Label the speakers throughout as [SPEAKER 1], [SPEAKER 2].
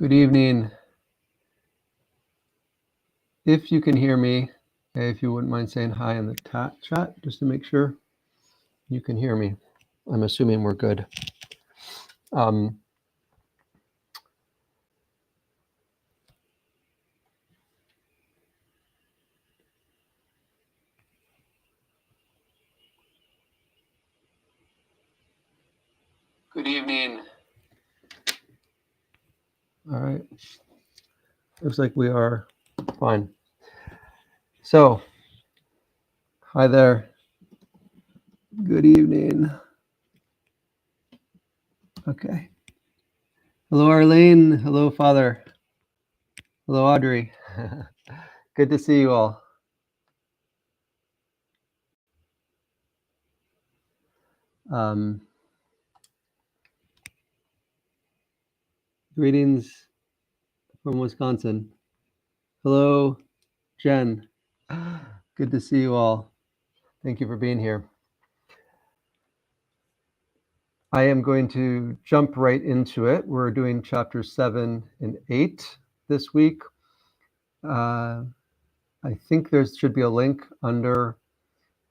[SPEAKER 1] Good evening. If you can hear me, if you wouldn't mind saying hi in the chat, just to make sure you can hear me. I'm assuming we're good. Good evening. All right. Looks like we are fine. So, hi there. Good evening. Okay. Hello, Arlene. Hello, Father. Hello, Audrey. Good to see you all. Greetings from Wisconsin. Hello, Jen. Good to see you all. Thank you for being here. I am going to jump right into it. We're doing chapters 7 and 8 this week. I think there should be a link under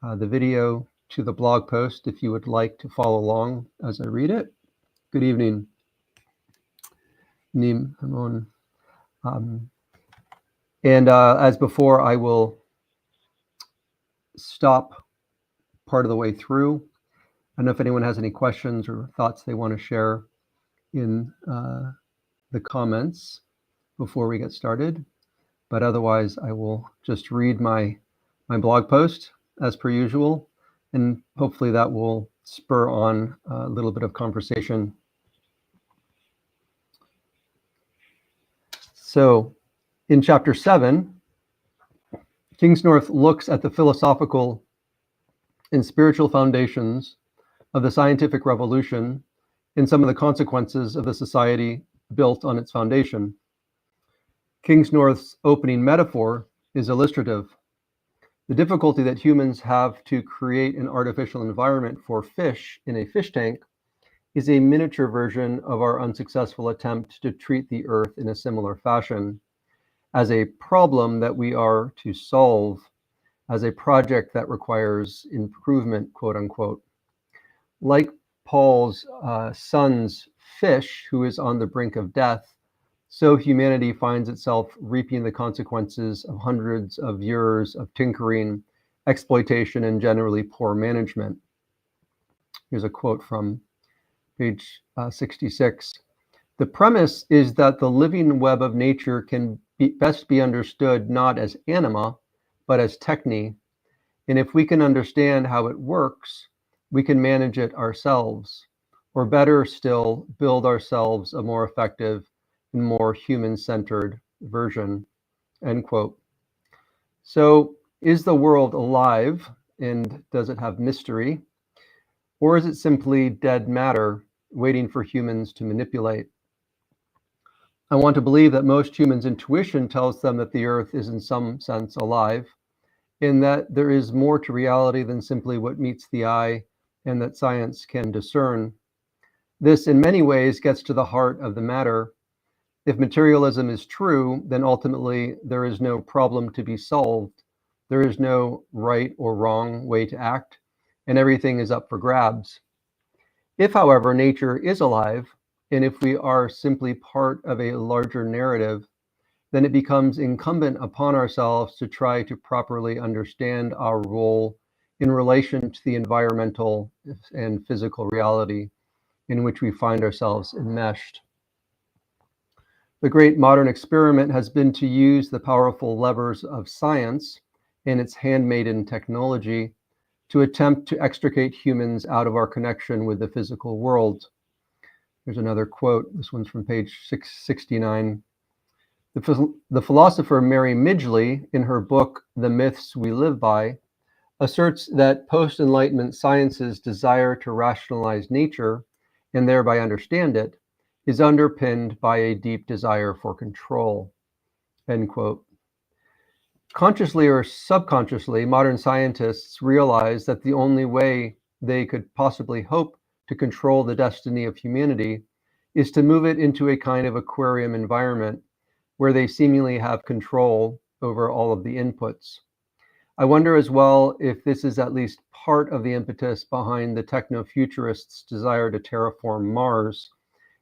[SPEAKER 1] the video to the blog post if you would like to follow along as I read it. Good evening, Nim Hamon. And as before, I will stop part of the way through. I don't know if anyone has any questions or thoughts they want to share in the comments before we get started, but otherwise I will just read my blog post as per usual, and hopefully that will spur on a little bit of conversation. So in chapter 7, Kingsnorth looks at the philosophical and spiritual foundations of the scientific revolution and some of the consequences of the society built on its foundation. Kingsnorth's opening metaphor is illustrative. The difficulty that humans have to create an artificial environment for fish in a fish tank is a miniature version of our unsuccessful attempt to treat the earth in a similar fashion, as a problem that we are to solve, as a project that requires improvement, quote unquote. Like Paul's son's fish, who is on the brink of death, so humanity finds itself reaping the consequences of hundreds of years of tinkering, exploitation, and generally poor management. Here's a quote from page 66. The premise is that the living web of nature can best be understood not as anima, but as techne. And if we can understand how it works, we can manage it ourselves, or better still, build ourselves a more effective and more human-centered version, end quote. So is the world alive, and does it have mystery? Or is it simply dead matter waiting for humans to manipulate? I want to believe that most humans' intuition tells them that the earth is in some sense alive, and that there is more to reality than simply what meets the eye and that science can discern. This, in many ways, gets to the heart of the matter. If materialism is true, then ultimately there is no problem to be solved. There is no right or wrong way to act, and everything is up for grabs. If, however, nature is alive, and if we are simply part of a larger narrative, then it becomes incumbent upon ourselves to try to properly understand our role in relation to the environmental and physical reality in which we find ourselves enmeshed. The great modern experiment has been to use the powerful levers of science and its handmaiden technology to attempt to extricate humans out of our connection with the physical world. There's another quote. This one's from page 669. The philosopher Mary Midgley, in her book, The Myths We Live By, asserts that post-Enlightenment science's desire to rationalize nature and thereby understand it is underpinned by a deep desire for control, end quote. Consciously or subconsciously, modern scientists realize that the only way they could possibly hope to control the destiny of humanity is to move it into a kind of aquarium environment where they seemingly have control over all of the inputs. I wonder as well if this is at least part of the impetus behind the techno-futurists' desire to terraform Mars.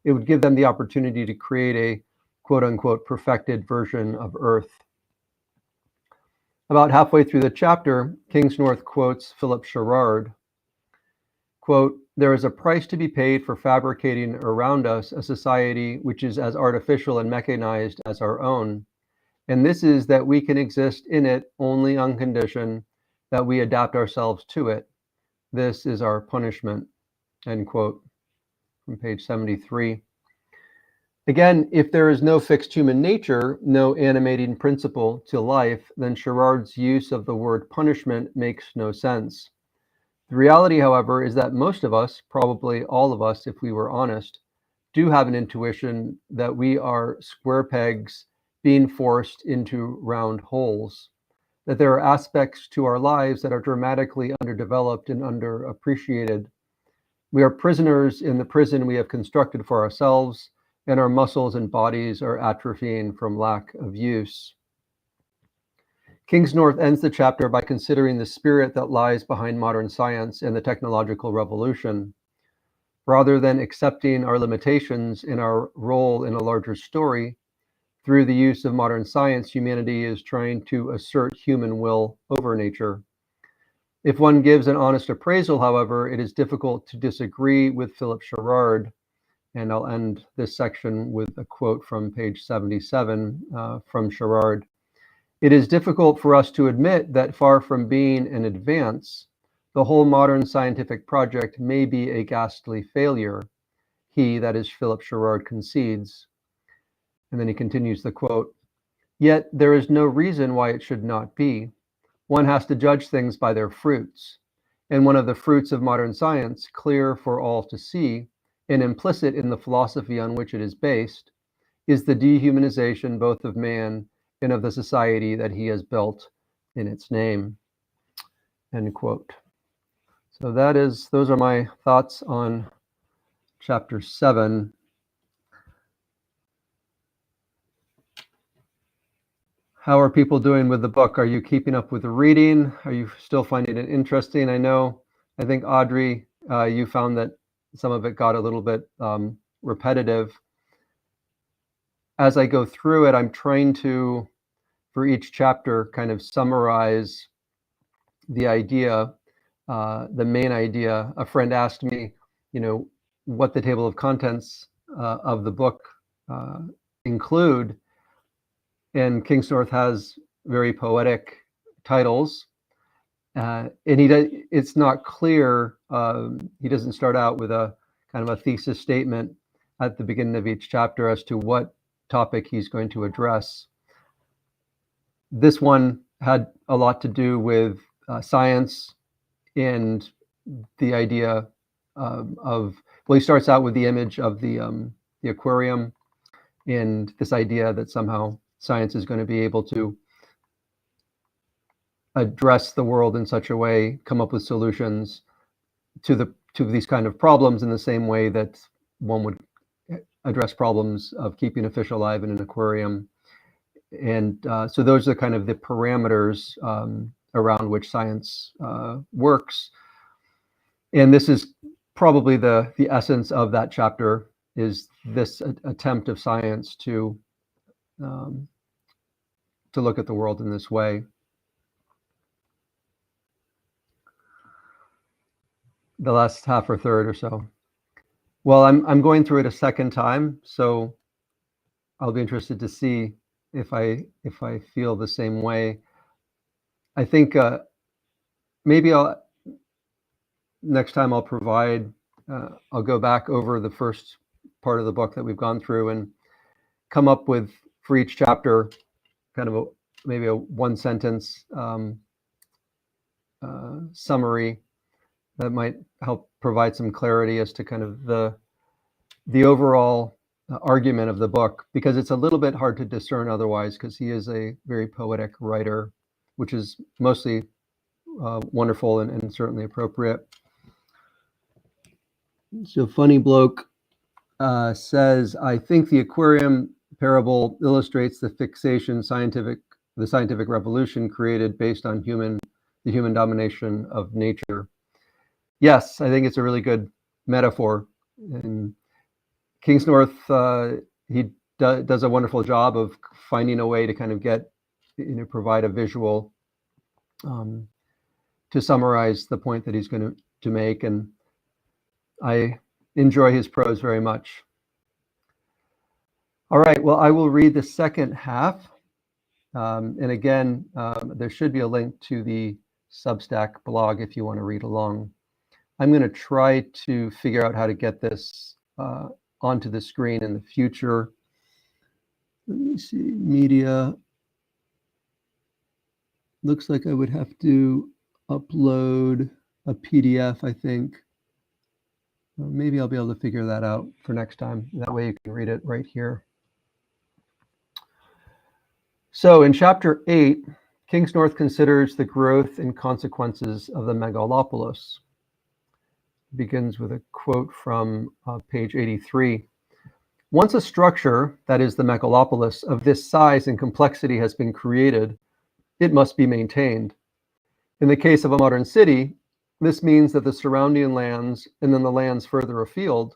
[SPEAKER 1] It would give them the opportunity to create a quote-unquote perfected version of Earth. About halfway through the chapter, Kingsnorth quotes Philip Sherrard, quote, "There is a price to be paid for fabricating around us a society which is as artificial and mechanized as our own, and this is that we can exist in it only on condition that we adapt ourselves to it. This is our punishment," end quote, from page 73. Again, if there is no fixed human nature, no animating principle to life, then Sherrard's use of the word punishment makes no sense. The reality, however, is that most of us, probably all of us, if we were honest, do have an intuition that we are square pegs being forced into round holes, that there are aspects to our lives that are dramatically underdeveloped and underappreciated. We are prisoners in the prison we have constructed for ourselves, and our muscles and bodies are atrophying from lack of use. Kingsnorth ends the chapter by considering the spirit that lies behind modern science and the technological revolution. Rather than accepting our limitations and our role in a larger story, through the use of modern science, humanity is trying to assert human will over nature. If one gives an honest appraisal, however, it is difficult to disagree with Philip Sherrard. And I'll end this section with a quote from page 77 from Sherrard. "It is difficult for us to admit that far from being an advance, the whole modern scientific project may be a ghastly failure," he, that is Philip Sherrard, concedes. And then he continues the quote, "Yet there is no reason why it should not be. One has to judge things by their fruits. And one of the fruits of modern science, clear for all to see, and implicit in the philosophy on which it is based, is the dehumanization both of man and of the society that he has built in its name," end quote. So those are my thoughts on chapter 7. How are people doing with the book? Are you keeping up with the reading? Are you still finding it interesting? I think Audrey, you found that some of it got a little bit repetitive. As I go through it, I'm trying to, for each chapter, kind of summarize the idea, the main idea. A friend asked me, what the table of contents of the book include. And Kingsnorth has very poetic titles. And it's not clear. He doesn't start out with a kind of a thesis statement at the beginning of each chapter as to what topic he's going to address. This one had a lot to do with science and the idea well, he starts out with the image of the aquarium and this idea that somehow science is going to be able to address the world in such a way, come up with solutions to these kind of problems in the same way that one would address problems of keeping a fish alive in an aquarium. And so those are kind of the parameters around which science works. And this is probably the essence of that chapter, is this attempt of science to look at the world in this way. The last half or third or so. Well, I'm going through it a second time, so I'll be interested to see if I feel the same way. I think maybe next time I'll provide. I'll go back over the first part of the book that we've gone through and come up with, for each chapter, kind of maybe a one sentence summary that might help provide some clarity as to kind of the overall argument of the book, because it's a little bit hard to discern otherwise, because he is a very poetic writer, which is mostly wonderful and certainly appropriate. So Funny Bloke says, I think the aquarium parable illustrates the scientific revolution created based on the human domination of nature. Yes, I think it's a really good metaphor. And Kingsnorth, he does a wonderful job of finding a way to kind of provide a visual to summarize the point that he's going to make. And I enjoy his prose very much. All right, well, I will read the second half. And again, there should be a link to the Substack blog if you want to read along. I'm going to try to figure out how to get this onto the screen in the future. Let me see, media. Looks like I would have to upload a PDF, I think. Maybe I'll be able to figure that out for next time. That way you can read it right here. So in chapter 8, Kingsnorth considers the growth and consequences of the megalopolis. It begins with a quote from page 83. Once a structure, that is the megalopolis, of this size and complexity has been created, it must be maintained. In the case of a modern city, this means that the surrounding lands and then the lands further afield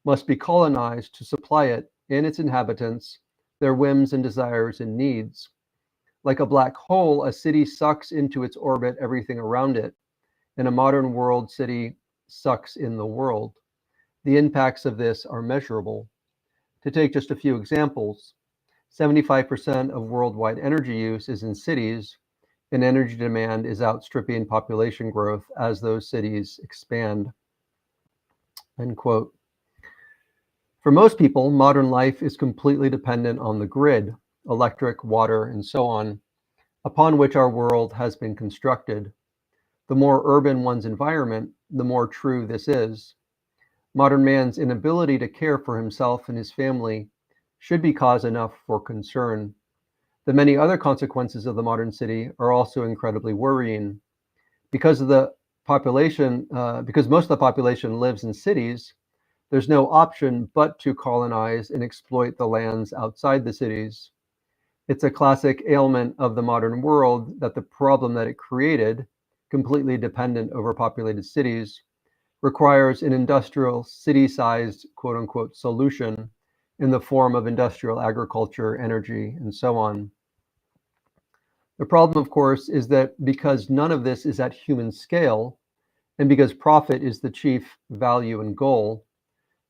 [SPEAKER 1] must be colonized to supply it and its inhabitants their whims and desires and needs. Like a black hole, a city sucks into its orbit everything around it, and a modern world city sucks in the world. The impacts of this are measurable. To take just a few examples, 75% of worldwide energy use is in cities, and energy demand is outstripping population growth as those cities expand. End quote. For most people, modern life is completely dependent on the grid, electric, water, and so on, upon which our world has been constructed. The more urban one's environment, the more true this is. Modern man's inability to care for himself and his family should be cause enough for concern. The many other consequences of the modern city are also incredibly worrying. Because most of the population lives in cities, there's no option but to colonize and exploit the lands outside the cities. It's a classic ailment of the modern world that the problem that it created, completely dependent over populated cities, requires an industrial city-sized quote-unquote solution in the form of industrial agriculture, energy, and so on. The problem, of course, is that because none of this is at human scale, and because profit is the chief value and goal,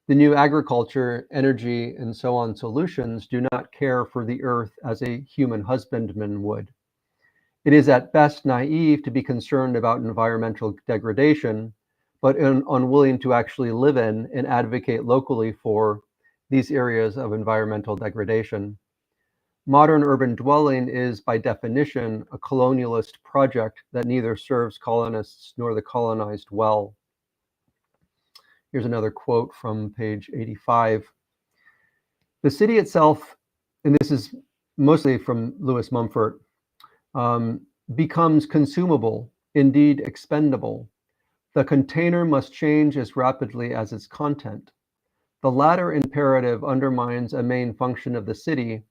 [SPEAKER 1] the new agriculture, energy, and so on solutions do not care for the earth as a human husbandman would. It is at best naive to be concerned about environmental degradation, but unwilling to actually live in and advocate locally for these areas of environmental degradation. Modern urban dwelling is, by definition, a colonialist project that neither serves colonists nor the colonized well. Here's another quote from page 85. The city itself, and this is mostly from Lewis Mumford, becomes consumable, indeed expendable. The container must change as rapidly as its content. The latter imperative undermines a main function of the city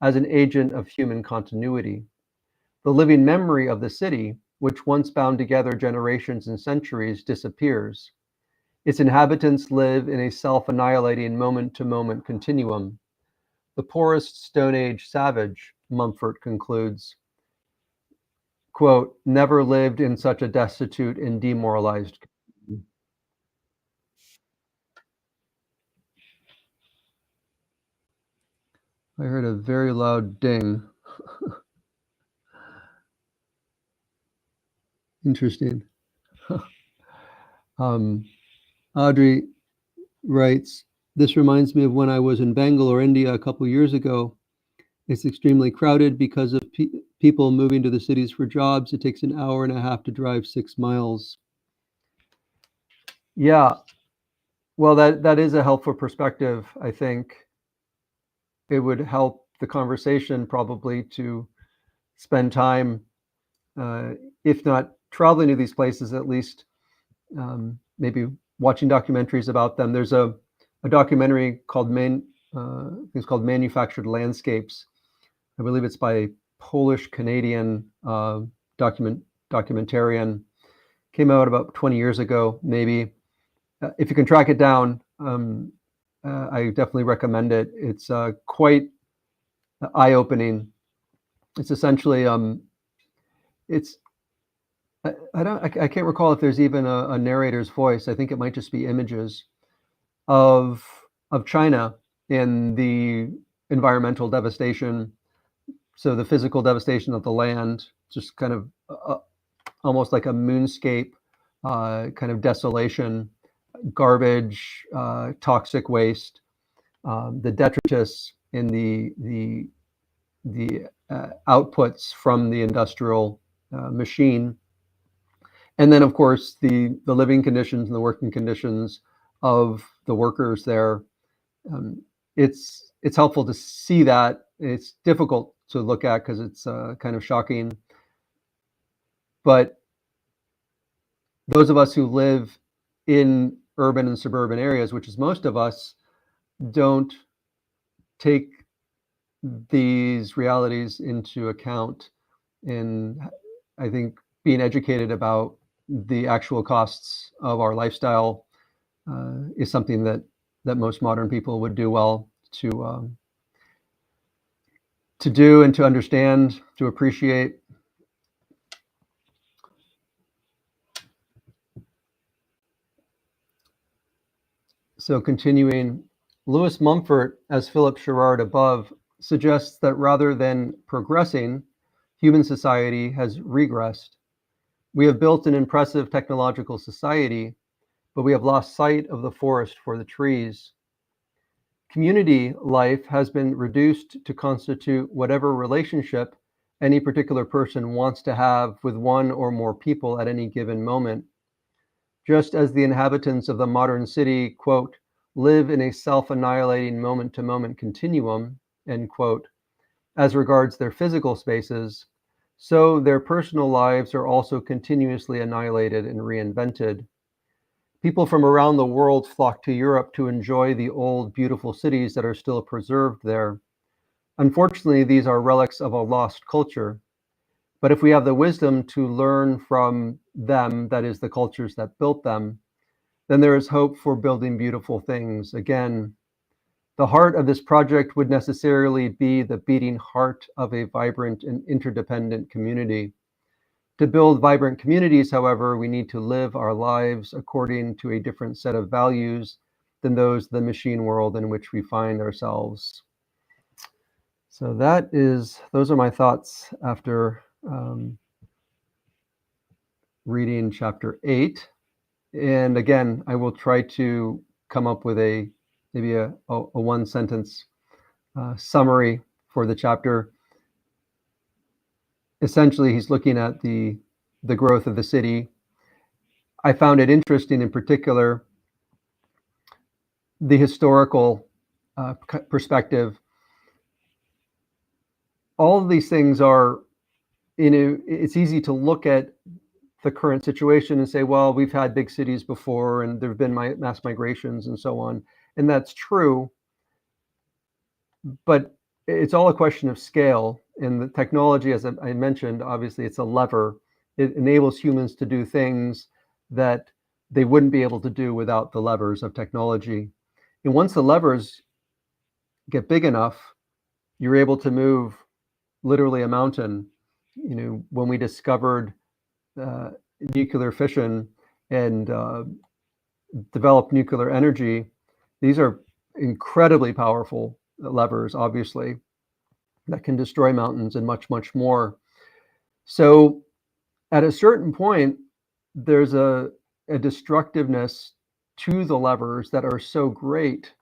[SPEAKER 1] as an agent of human continuity. The living memory of the city, which once bound together generations and centuries, disappears. Its inhabitants live in a self-annihilating moment-to-moment continuum. The poorest Stone Age savage, Mumford concludes, quote, never lived in such a destitute and demoralized community. I heard a very loud ding. Interesting. Audrey writes, this reminds me of when I was in Bangalore, India a couple years ago. It's extremely crowded because of people moving to the cities for jobs. It takes an hour and a half to drive 6 miles. Yeah, well, that is a helpful perspective. I think it would help the conversation probably to spend time, if not traveling to these places, at least maybe watching documentaries about them. There's a a documentary called it's called Manufactured Landscapes. I believe it's by Polish-Canadian documentarian. Came out about 20 years ago, maybe. If you can track it down, I definitely recommend it. It's quite eye-opening. It's essentially I can't recall if there's even a narrator's voice. I think it might just be images of China and the environmental devastation. So the physical devastation of the land, just kind of almost like a moonscape kind of desolation, garbage, toxic waste, the detritus in the outputs from the industrial machine, and then of course the living conditions and the working conditions of the workers there. It's helpful to see that. It's difficult to look at because it's kind of shocking. But those of us who live in urban and suburban areas, which is most of us, don't take these realities into account. And I think being educated about the actual costs of our lifestyle is something that most modern people would do well to do and to understand, to appreciate. So continuing, Lewis Mumford, as Philip Sherrard above, suggests that rather than progressing, human society has regressed. We have built an impressive technological society, but we have lost sight of the forest for the trees. Community life has been reduced to constitute whatever relationship any particular person wants to have with one or more people at any given moment. Just as the inhabitants of the modern city, quote, live in a self-annihilating moment-to-moment continuum, end quote, as regards their physical spaces, so their personal lives are also continuously annihilated and reinvented. People from around the world flock to Europe to enjoy the old, beautiful cities that are still preserved there. Unfortunately, these are relics of a lost culture. But if we have the wisdom to learn from them, that is, the cultures that built them, then there is hope for building beautiful things. Again, the heart of this project would necessarily be the beating heart of a vibrant and interdependent community. To build vibrant communities, however, we need to live our lives according to a different set of values than those of the machine world in which we find ourselves. So those are my thoughts after reading chapter 8. And again, I will try to come up with maybe a one sentence summary for the chapter. Essentially, he's looking at the growth of the city. I found it interesting, in particular, the historical perspective. All of these things are, it's easy to look at the current situation and say, well, we've had big cities before and there have been mass migrations and so on. And that's true. But it's all a question of scale. And the technology, as I mentioned, obviously it's a lever. It enables humans to do things that they wouldn't be able to do without the levers of technology. And once the levers get big enough, you're able to move literally a mountain. When we discovered nuclear fission and developed nuclear energy, these are incredibly powerful levers, obviously, that can destroy mountains and much, much more. So at a certain point, there's a destructiveness to the levers that are so great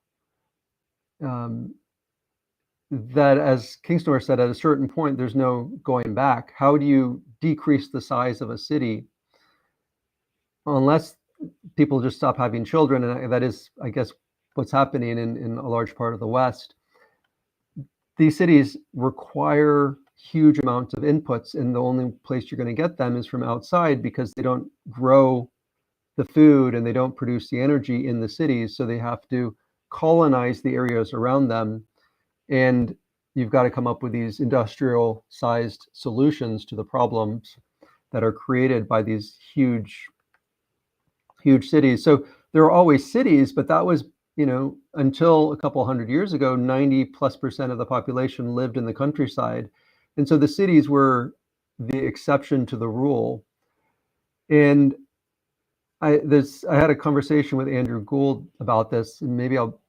[SPEAKER 1] that, as Kingsnorth said, at a certain point, there's no going back. How do you decrease the size of a city? Unless people just stop having children, and that is, I guess, what's happening in a large part of the West. These cities require huge amounts of inputs, and the only place you're going to get them is from outside, because they don't grow the food and they don't produce the energy in the cities, so they have to colonize the areas around them, and you've got to come up with these industrial-sized solutions to the problems that are created by these huge cities. So there are always cities, but that was, until a couple hundred years ago, 90+% of the population lived in the countryside. And so the cities were the exception to the rule. And I had a conversation with Andrew Gould about this, and maybe I'll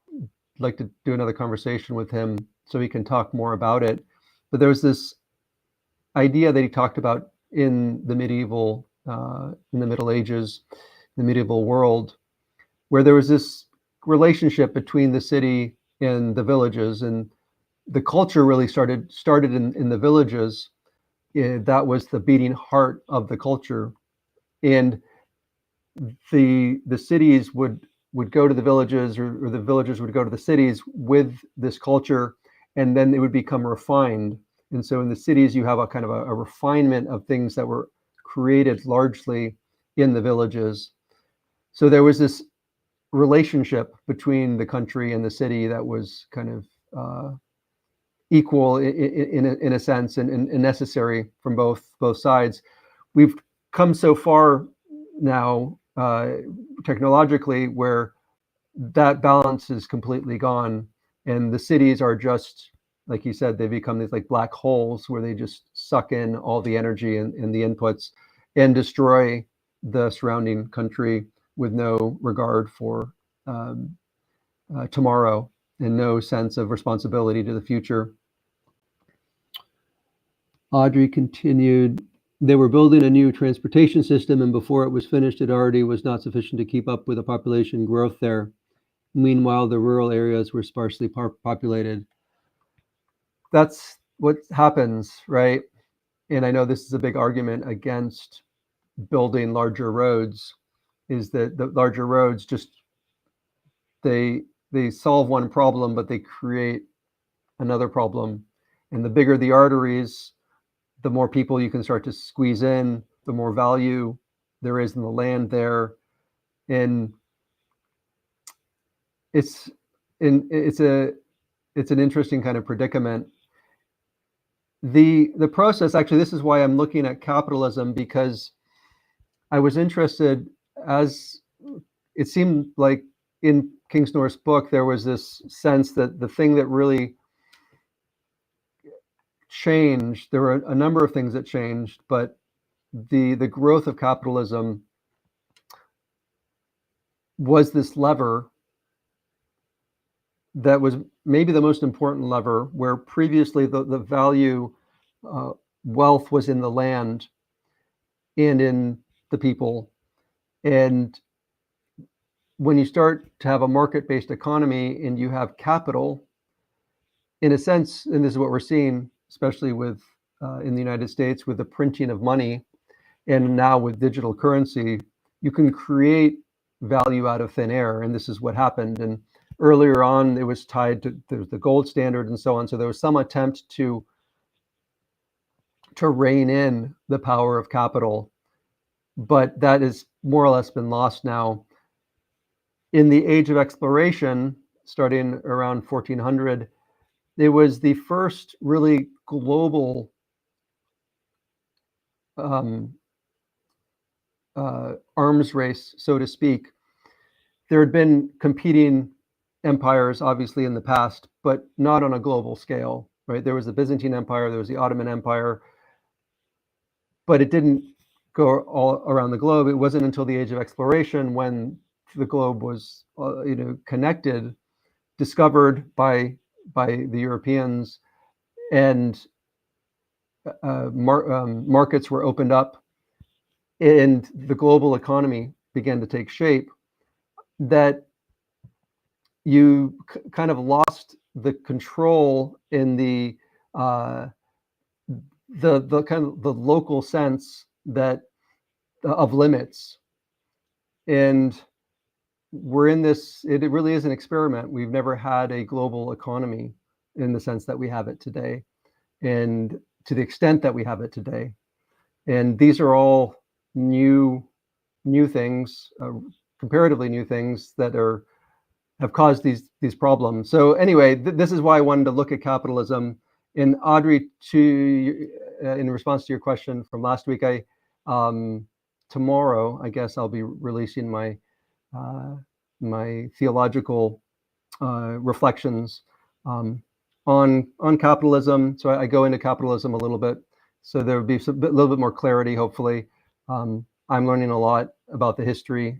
[SPEAKER 1] like to do another conversation with him so he can talk more about it. But there was this idea that he talked about in the Middle Ages, the medieval world, where there was this relationship between the city and the villages, and the culture really started in the villages. That was the beating heart of the culture, and the cities would go to the villages, or the villages would go to the cities with this culture, and then it would become refined. And so in the cities, you have a kind of a refinement of things that were created largely in the villages. So there was this relationship between the country and the city that was kind of equal in a sense, and necessary from both sides. We've come so far now technologically where that balance is completely gone, and the cities are just, like you said, they become these like black holes where they just suck in all the energy and the inputs and destroy the surrounding country with no regard for tomorrow and no sense of responsibility to the future. Audrey continued, they were building a new transportation system, and before it was finished, it already was not sufficient to keep up with the population growth there. Meanwhile, the rural areas were sparsely populated. That's what happens, right? And I know this is a big argument against building larger roads, is that the larger roads just, they solve one problem, but they create another problem. And the bigger the arteries, the more people you can start to squeeze in, the more value there is in the land there. And it's an interesting kind of predicament. The process, actually, this is why I'm looking at capitalism, because I was interested, as it seemed like in Kingsnorth's book, there was this sense that the thing that really changed, there were a number of things that changed, but the growth of capitalism was this lever that was maybe the most important lever, where previously the value, wealth was in the land and in the people. And when you start to have a market-based economy and you have capital, in a sense, and this is what we're seeing, especially with in the United States, with the printing of money, and now with digital currency, you can create value out of thin air. And this is what happened. And earlier on, it was tied to the gold standard and so on. So there was some attempt to rein in the power of capital, but that has more or less been lost now. In the age of exploration, starting around 1400, it was the first really global arms race, so to speak. There had been competing empires, obviously, in the past, but not on a global scale, right? There was the Byzantine Empire, there was the Ottoman Empire, but it didn't go all around the globe. It wasn't until the age of exploration, when the globe was, connected, discovered by the Europeans, and markets were opened up, and the global economy began to take shape, that you kind of lost the control in the kind of the local sense that of limits. And we're in this, it really is an experiment. We've never had a global economy in the sense that we have it today, and to the extent that we have it today. And these are all new things, comparatively new things, that are have caused these problems. So anyway, this is why I wanted to look at capitalism. And Audrey, in response to your question from last week, tomorrow, I guess I'll be releasing my my theological reflections on capitalism. So I go into capitalism a little bit. So there would be a little bit more clarity, hopefully. I'm learning a lot about the history,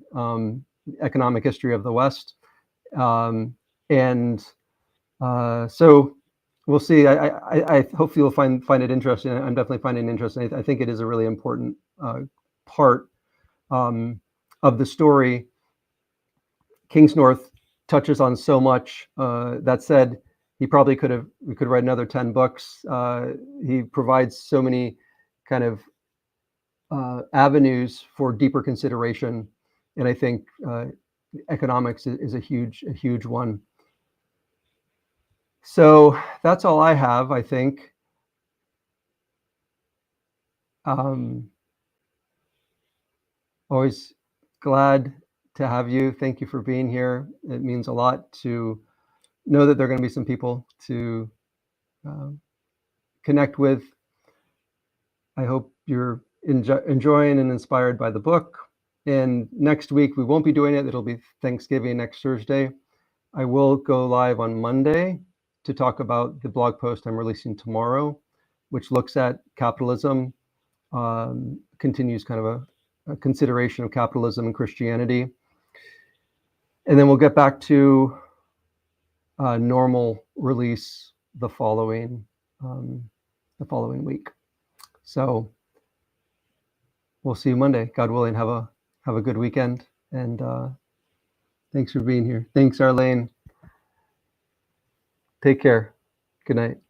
[SPEAKER 1] economic history of the West. And so we'll see. I hopefully you'll find it interesting. I'm definitely finding it interesting. I think it is a really important part of the story. Kingsnorth touches on so much. That said, we could write another 10 books. He provides so many kind of avenues for deeper consideration, and I think economics is a huge one. So that's all I have, I think. Always glad to have you. Thank you for being here. It means a lot to know that there are going to be some people to connect with. I hope you're enjoying and inspired by the book. And next week, we won't be doing it. It'll be Thanksgiving next Thursday. I will go live on Monday to talk about the blog post I'm releasing tomorrow, which looks at capitalism, continues kind of a consideration of capitalism and Christianity. And then we'll get back to normal release the following week. So we'll see you Monday, God willing. Have a good weekend, and thanks for being here. Thanks, Arlene. Take care. Good night.